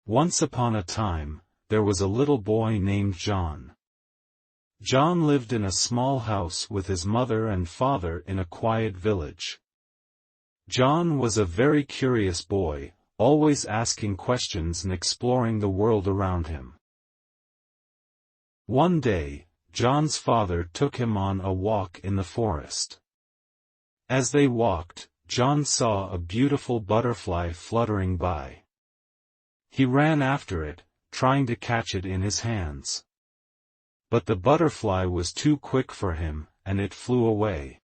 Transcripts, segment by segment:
Once upon a time, there was a little boy named John. John lived in a small house with his mother and father in a quiet village. John was a very curious boy, always asking questions and exploring the world around him. One day, John's father took him on a walk in the forest. As they walked, John saw a beautiful butterfly fluttering by. He ran after it, trying to catch it in his hands. But the butterfly was too quick for him, and it flew away.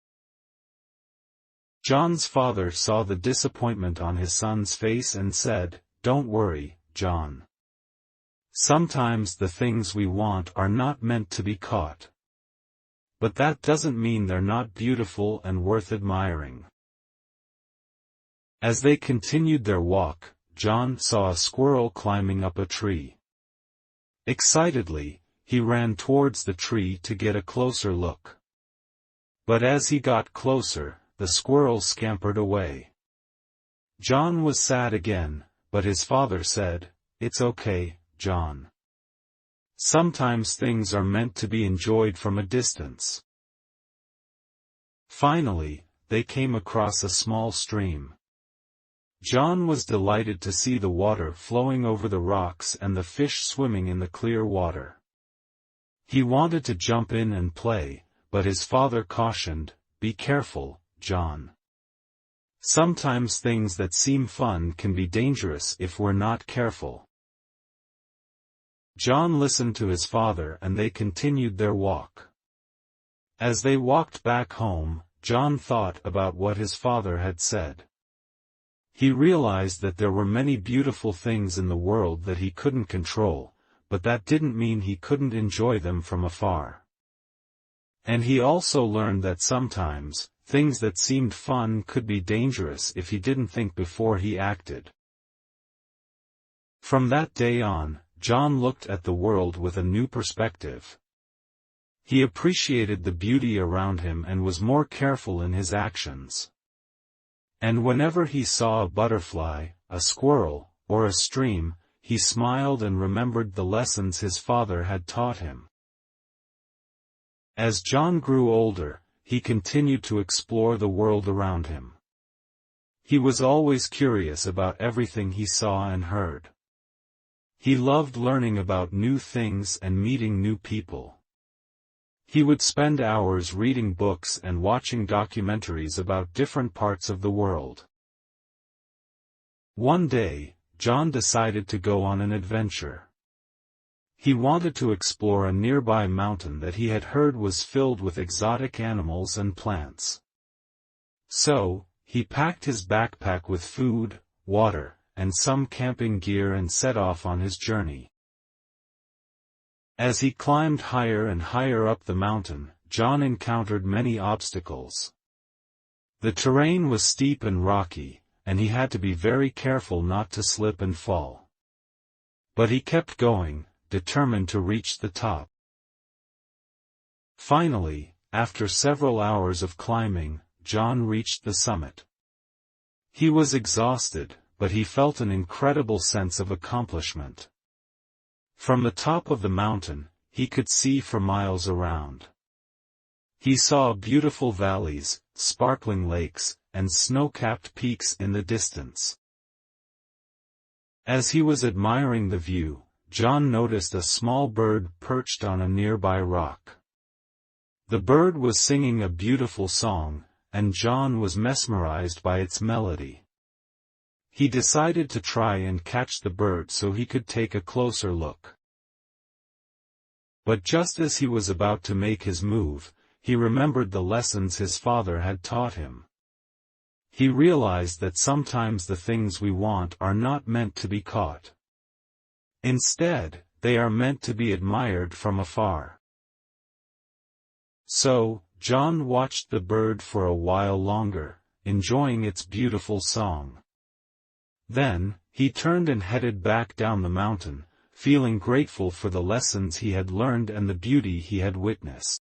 John's father saw the disappointment on his son's face and said, "Don't worry, John. Sometimes the things we want are not meant to be caught. But that doesn't mean they're not beautiful and worth admiring." As they continued their walk, John saw a squirrel climbing up a tree. Excitedly, he ran towards the tree to get a closer look. But as he got closer, the squirrel scampered away. John was sad again, but his father said, "It's okay, John. Sometimes things are meant to be enjoyed from a distance." Finally, they came across a small stream. John was delighted to see the water flowing over the rocks and the fish swimming in the clear water. He wanted to jump in and play, but his father cautioned, "Be careful, John. Sometimes things that seem fun can be dangerous if we're not careful." John listened to his father and they continued their walk. As they walked back home, John thought about what his father had said. He realized that there were many beautiful things in the world that he couldn't control, but that didn't mean he couldn't enjoy them from afar. And he also learned that sometimes, things that seemed fun could be dangerous if he didn't think before he acted. From that day on, John looked at the world with a new perspective. He appreciated the beauty around him and was more careful in his actions. And whenever he saw a butterfly, a squirrel, or a stream, he smiled and remembered the lessons his father had taught him. As John grew older, he continued to explore the world around him. He was always curious about everything he saw and heard. He loved learning about new things and meeting new people. He would spend hours reading books and watching documentaries about different parts of the world. One day, John decided to go on an adventure. He wanted to explore a nearby mountain that he had heard was filled with exotic animals and plants. So, he packed his backpack with food, water, and some camping gear and set off on his journey. As he climbed higher and higher up the mountain, John encountered many obstacles. The terrain was steep and rocky, and he had to be very careful not to slip and fall. But he kept going, determined to reach the top. Finally, after several hours of climbing, John reached the summit. He was exhausted, but he felt an incredible sense of accomplishment. From the top of the mountain, he could see for miles around. He saw beautiful valleys, sparkling lakes, and snow-capped peaks in the distance. As he was admiring the view, John noticed a small bird perched on a nearby rock. The bird was singing a beautiful song, and John was mesmerized by its melody. He decided to try and catch the bird so he could take a closer look. But just as he was about to make his move, he remembered the lessons his father had taught him. He realized that sometimes the things we want are not meant to be caught. Instead, they are meant to be admired from afar. So, John watched the bird for a while longer, enjoying its beautiful song. Then, he turned and headed back down the mountain, feeling grateful for the lessons he had learned and the beauty he had witnessed.